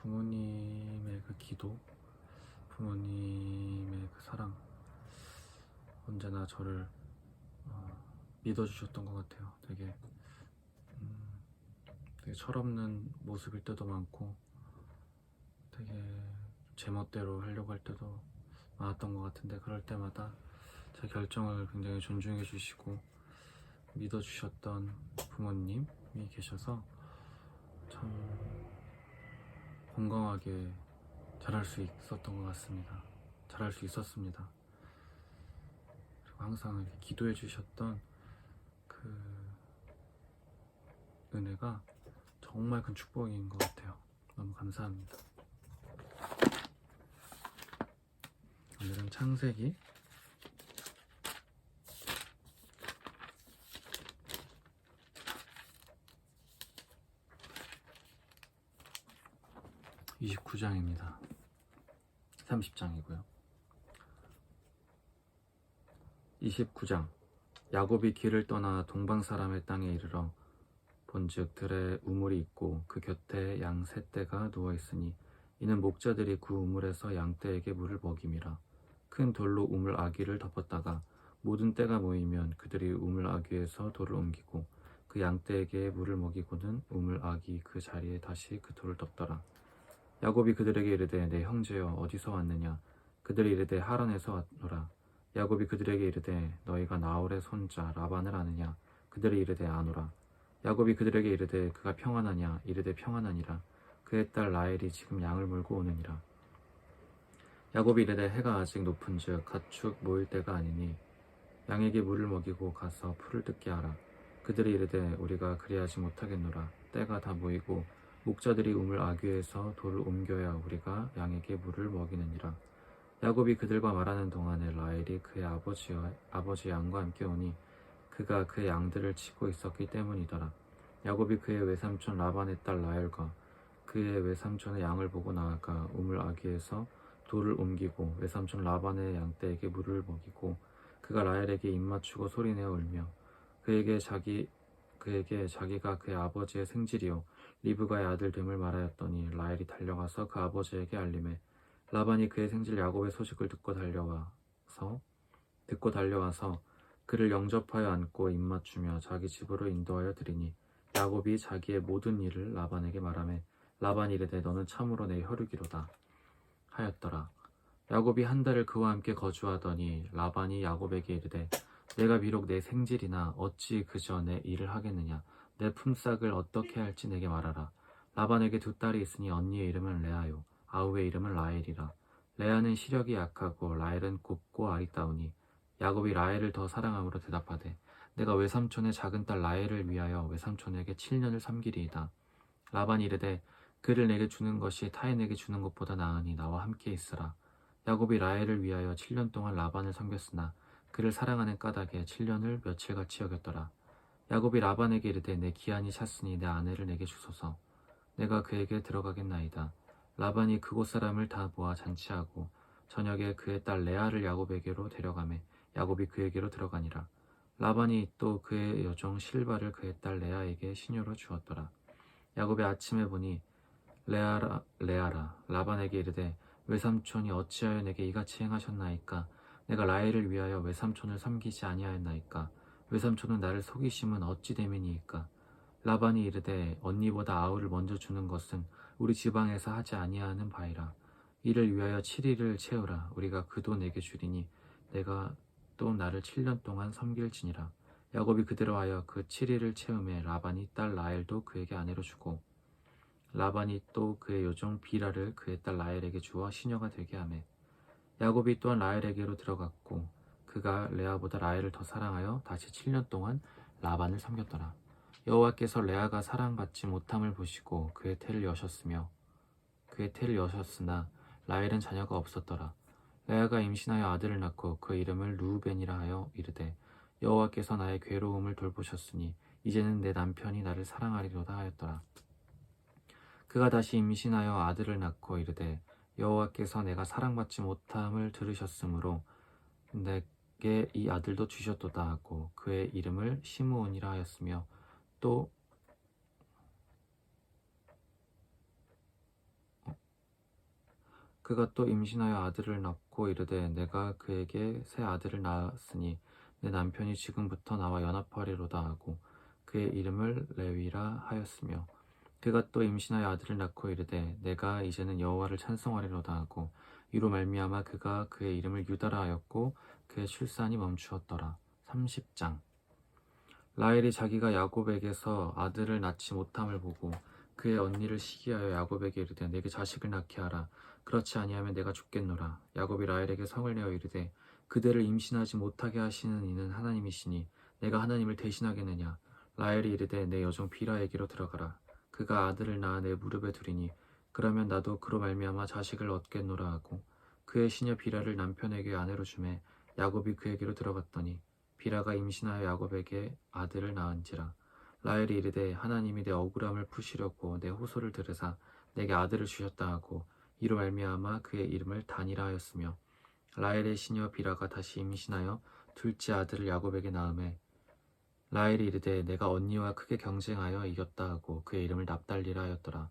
부모님의 그 기도, 부모님의 그 사랑, 언제나 저를 믿어주셨던 것 같아요. 되게 철없는 모습일 때도 많고, 되게 제멋대로 하려고 할 때도 많았던 것 같은데, 그럴 때마다 제 결정을 굉장히 존중해 주시고 믿어주셨던 부모님이 계셔서 참 건강하게 자랄 수 있었던 것 같습니다. 자랄 수 있었습니다. 그리고 항상 이렇게 기도해 주셨던 그 은혜가 정말 큰 축복인 것 같아요. 너무 감사합니다. 오늘은 창세기 29장입니다. 30장이고요. 29장. 야곱이 길을 떠나 동방 사람의 땅에 이르러 본즉 들에 우물이 있고 그 곁에 양 세 떼가 누워 있으니 이는 목자들이 그 우물에서 양 떼에게 물을 먹임이라. 큰 돌로 우물 아귀를 덮었다가 모든 떼가 모이면 그들이 우물 아귀에서 돌을 옮기고 그 양 떼에게 물을 먹이고는 우물 아귀 그 자리에 다시 그 돌을 덮더라. 야곱이 그들에게 이르되 내 형제여 어디서 왔느냐. 그들이 이르되 하란에서 왔노라. 야곱이 그들에게 이르되 너희가 나홀의 손자 라반을 아느냐. 그들이 이르되 아노라. 야곱이 그들에게 이르되 그가 평안하냐. 이르되 평안하니라. 그의 딸 라헬이 지금 양을 물고 오느니라. 야곱이 이르되 해가 아직 높은즉 가축 모일 때가 아니니 양에게 물을 먹이고 가서 풀을 뜯게 하라. 그들이 이르되 우리가 그리하지 못하겠노라. 때가 다 모이고 목자들이 우물 아귀에서 돌을 옮겨야 우리가 양에게 물을 먹이느니라. 야곱이 그들과 말하는 동안에 라헬이 그의 아버지 양과 함께 오니 그가 그의 양들을 치고 있었기 때문이더라. 야곱이 그의 외삼촌 라반의 딸 라헬과 그의 외삼촌의 양을 보고 나아가 우물 아귀에서 돌을 옮기고 외삼촌 라반의 양떼에게 물을 먹이고 그가 라헬에게 입맞추고 소리내어 울며 그에게 자기가 그의 아버지의 생질이요 리브가의 아들 됨을 말하였더니 라헬이 달려가서 그 아버지에게 알림해 라반이 그의 생질 야곱의 소식을 듣고 달려와서 그를 영접하여 안고 입맞추며 자기 집으로 인도하여 드리니 야곱이 자기의 모든 일을 라반에게 말하매 라반이 이르되 너는 참으로 내 혈육이로다 하였더라. 야곱이 한 달을 그와 함께 거주하더니 라반이 야곱에게 이르되 내가 비록 내 생질이나 어찌 그저 내 일을 하겠느냐. 내 품삯을 어떻게 할지 내게 말하라. 라반에게 두 딸이 있으니 언니의 이름은 레아요 아우의 이름은 라헬이라. 레아는 시력이 약하고 라헬은 곱고 아리따우니 야곱이 라헬을 더 사랑함으로 대답하되 내가 외삼촌의 작은 딸 라헬을 위하여 외삼촌에게 7년을 섬기리이다. 라반이 이르되 그를 내게 주는 것이 타인에게 주는 것보다 나으니 나와 함께 있으라. 야곱이 라헬을 위하여 7년 동안 라반을 섬겼으나 그를 사랑하는 까닭에 7년을 며칠같이 여겼더라. 야곱이 라반에게 이르되 내 기한이 찼으니 내 아내를 내게 주소서. 내가 그에게 들어가겠나이다. 라반이 그곳 사람을 다 모아 잔치하고 저녁에 그의 딸 레아를 야곱에게로 데려가매 야곱이 그에게로 들어가니라. 라반이 또 그의 여종 실바를 그의 딸 레아에게 시녀로 주었더라. 야곱이 아침에 보니 레아라 라반에게 이르되 외삼촌이 어찌하여 내게 이같이 행하셨나이까. 내가 라헬을 위하여 외삼촌을 섬기지 아니하였나이까. 외삼촌은 나를 속이심은 어찌 됨이니이까. 라반이 이르되 언니보다 아우를 먼저 주는 것은 우리 지방에서 하지 아니하는 바이라. 이를 위하여 7일을 채우라. 우리가 그도 내게 주리니 내가 또 나를 7년 동안 섬길지니라. 야곱이 그대로 하여 그 7일을 채우매 라반이 딸 라헬도 그에게 아내로 주고 라반이 또 그의 여종 비라를 그의 딸 라헬에게 주어 시녀가 되게 하매 야곱이 또한 라헬에게로 들어갔고 그가 레아보다 라헬을 더 사랑하여 다시 7년 동안 라반을 섬겼더라. 여호와께서 레아가 사랑받지 못함을 보시고 그의 태를 여셨으나 라헬은 자녀가 없었더라. 레아가 임신하여 아들을 낳고 그 이름을 르우벤이라 하여 이르되 여호와께서 나의 괴로움을 돌보셨으니 이제는 내 남편이 나를 사랑하리로다 하였더라. 그가 다시 임신하여 아들을 낳고 이르되 여호와께서 내가 사랑받지 못함을 들으셨으므로 내게 이 아들도 주셨도다 하고 그의 이름을 시므온이라 하였으며 또 그가 또 임신하여 아들을 낳고 이르되 내가 그에게 새 아들을 낳았으니 내 남편이 지금부터 나와 연합하리로다 하고 그의 이름을 레위라 하였으며 그가 또 임신하여 아들을 낳고 이르되 내가 이제는 여호와를 찬송하리로다 하고 이로 말미암아 그가 그의 이름을 유다라 하였고 그의 출산이 멈추었더라. 30장. 라헬이 자기가 야곱에게서 아들을 낳지 못함을 보고 그의 언니를 시기하여 야곱에게 이르되 내게 자식을 낳게 하라. 그렇지 아니하면 내가 죽겠노라. 야곱이 라헬에게 성을 내어 이르되 그대를 임신하지 못하게 하시는 이는 하나님이시니 내가 하나님을 대신하겠느냐. 라헬이 이르되 내 여종 비라에게로 들어가라. 그가 아들을 낳아 내 무릎에 두리니 그러면 나도 그로 말미암아 자식을 얻겠노라 하고 그의 시녀 비라를 남편에게 아내로 주매 야곱이 그에게로 들어갔더니 비라가 임신하여 야곱에게 아들을 낳은지라. 라헬이 이르되 하나님이 내 억울함을 푸시려고 내 호소를 들으사 내게 아들을 주셨다 하고 이로 말미암아 그의 이름을 단이라 하였으며 라헬의 시녀 비라가 다시 임신하여 둘째 아들을 야곱에게 낳음에 라헬이 이르되 내가 언니와 크게 경쟁하여 이겼다 하고 그의 이름을 납달리라 하였더라.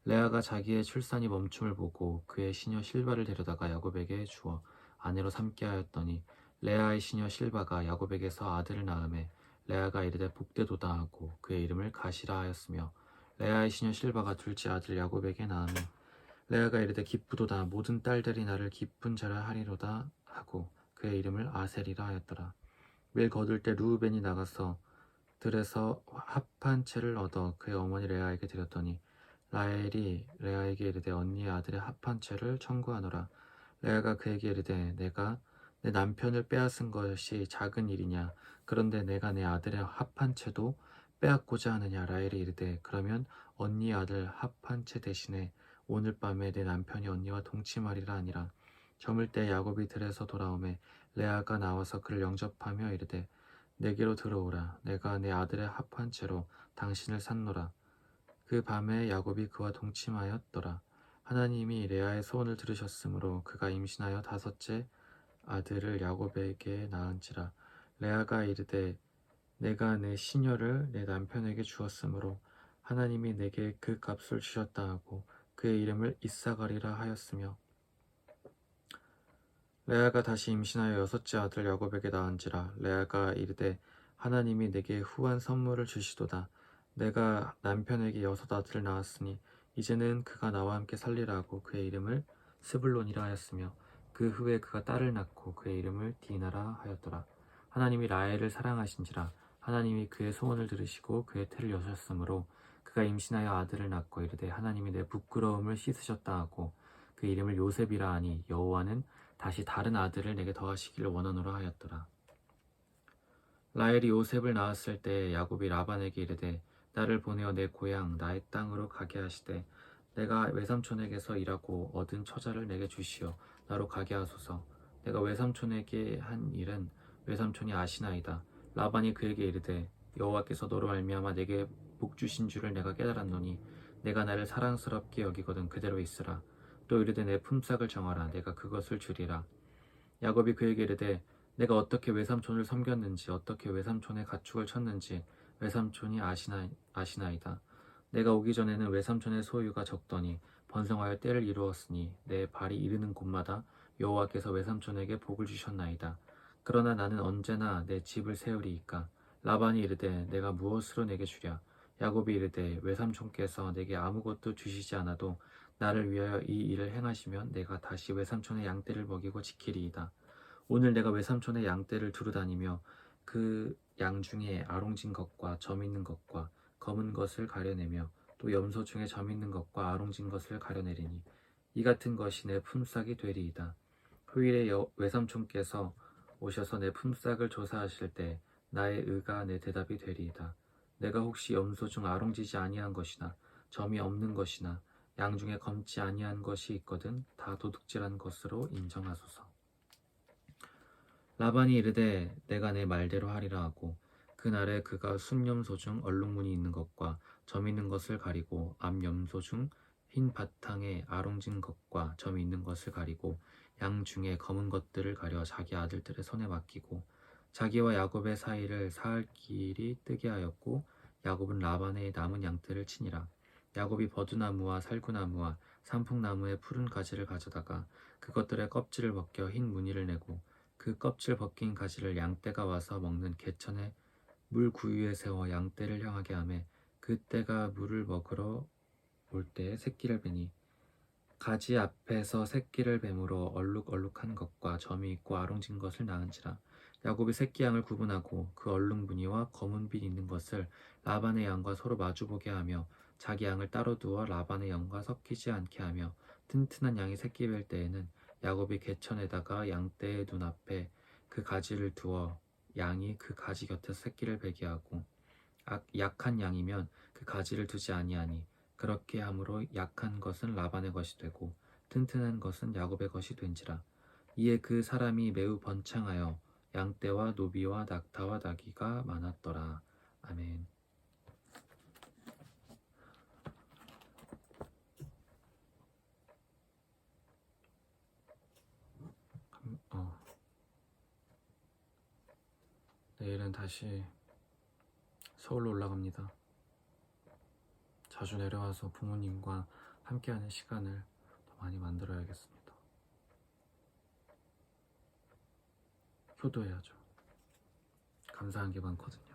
레아가 자기의 출산이 멈춤을 보고 그의 시녀 실바를 데려다가 야곱에게 주어 아내로 삼게 하였더니 레아의 시녀 실바가 야곱에게서 아들을 낳음에 레아가 이르되 복되도다 하고 그의 이름을 가시라 하였으며 레아의 시녀 실바가 둘째 아들 야곱에게 낳음에 레아가 이르되 기쁘도다 모든 딸들이 나를 기쁜 자라 하리로다 하고 그의 이름을 아셀이라 하였더라. 매일 거둘 때 루우벤이 나가서 들에서 합한 채를 얻어 그의 어머니 레아에게 드렸더니 라헬이 레아에게 이르되 언니의 아들의 합한 채를 청구하노라. 레아가 그에게 이르되 내가 내 남편을 빼앗은 것이 작은 일이냐. 그런데 내가 내 아들의 합한 채도 빼앗고자 하느냐. 라헬이 이르되 그러면 언니의 아들 합한 채 대신에 오늘 밤에 내 남편이 언니와 동침하리라 하니라. 저물 때 야곱이 들에서 돌아오매 레아가 나와서 그를 영접하며 이르되 내게로 들어오라. 내가 내 아들의 합한 채로 당신을 샀노라. 그 밤에 야곱이 그와 동침하였더라. 하나님이 레아의 소원을 들으셨으므로 그가 임신하여 다섯째 아들을 야곱에게 낳은지라. 레아가 이르되 내가 내 시녀를 내 남편에게 주었으므로 하나님이 내게 그 값을 주셨다 하고 그의 이름을 이사가리라 하였으며 레아가 다시 임신하여 여섯째 아들 야곱에게 낳은지라. 레아가 이르되 하나님이 내게 후한 선물을 주시도다. 내가 남편에게 여섯 아들을 낳았으니 이제는 그가 나와 함께 살리라 하고 그의 이름을 스불론이라 하였으며 그 후에 그가 딸을 낳고 그의 이름을 디나라 하였더라. 하나님이 라헬을 사랑하신지라. 하나님이 그의 소원을 들으시고 그의 태를 여셨으므로 그가 임신하여 아들을 낳고 이르되 하나님이 내 부끄러움을 씻으셨다 하고 그 이름을 요셉이라 하니 여호와는 다시 다른 아들을 내게 더하시기를 원하노라 하였더라. 라헬이 요셉을 낳았을 때 야곱이 라반에게 이르되 나를 보내어 내 고향 나의 땅으로 가게 하시되 내가 외삼촌에게서 일하고 얻은 처자를 내게 주시어 나로 가게 하소서. 내가 외삼촌에게 한 일은 외삼촌이 아시나이다. 라반이 그에게 이르되 여호와께서 너로 말미암아 내게 복 주신 줄을 내가 깨달았노니 내가 나를 사랑스럽게 여기거든 그대로 있으라. 또 이르되 내 품삯을 정하라. 내가 그것을 주리라. 야곱이 그에게 이르되 내가 어떻게 외삼촌을 섬겼는지 어떻게 외삼촌의 가축을 쳤는지 외삼촌이 아시나이다. 내가 오기 전에는 외삼촌의 소유가 적더니 번성하여 때를 이루었으니 내 발이 이르는 곳마다 여호와께서 외삼촌에게 복을 주셨나이다. 그러나 나는 언제나 내 집을 세우리이까. 라반이 이르되 내가 무엇으로 내게 주랴. 야곱이 이르되 외삼촌께서 내게 아무것도 주시지 않아도 나를 위하여 이 일을 행하시면 내가 다시 외삼촌의 양떼를 먹이고 지키리이다. 오늘 내가 외삼촌의 양떼를 두루 다니며 그 양 중에 아롱진 것과 점 있는 것과 검은 것을 가려내며 또 염소 중에 점 있는 것과 아롱진 것을 가려내리니 이 같은 것이 내 품삯이 되리이다. 후일에 외삼촌께서 오셔서 내 품삯을 조사하실 때 나의 의가 내 대답이 되리이다. 내가 혹시 염소 중 아롱지지 아니한 것이나 점이 없는 것이나 양 중에 검지 아니한 것이 있거든 다 도둑질한 것으로 인정하소서. 라반이 이르되 내가 내 말대로 하리라 하고 그날에 그가 순염소 중 얼룩무늬 있는 것과 점 있는 것을 가리고 암염소 중 흰 바탕에 아롱진 것과 점이 있는 것을 가리고 양 중에 검은 것들을 가려 자기 아들들의 손에 맡기고 자기와 야곱의 사이를 사흘 길이 뜨게 하였고 야곱은 라반의 남은 양떼를 치니라. 야곱이 버드나무와 살구나무와 산풍나무의 푸른 가지를 가져다가 그것들의 껍질을 벗겨 흰 무늬를 내고 그 껍질 벗긴 가지를 양떼가 와서 먹는 개천의 물 구유에 세워 양떼를 향하게 하매 그 떼가 물을 먹으러 올 때에 새끼를 베니 가지 앞에서 새끼를 뱀으로 얼룩얼룩한 것과 점이 있고 아롱진 것을 낳은지라. 야곱이 새끼 양을 구분하고 그 얼룩 무늬와 검은 빛 있는 것을 라반의 양과 서로 마주보게 하며 자기 양을 따로 두어 라반의 양과 섞이지 않게 하며 튼튼한 양이 새끼 뵐 때에는 야곱이 개천에다가 양떼의 눈앞에 그 가지를 두어 양이 그 가지 곁에서 새끼를 베게 하고 약한 양이면 그 가지를 두지 아니하니 그렇게 함으로 약한 것은 라반의 것이 되고 튼튼한 것은 야곱의 것이 된지라. 이에 그 사람이 매우 번창하여 양떼와 노비와 낙타와 나귀가 많았더라. 아멘. 내일은 다시 서울로 올라갑니다. 자주 내려와서 부모님과 함께하는 시간을 더 많이 만들어야겠습니다. 효도해야죠. 감사한 게 많거든요.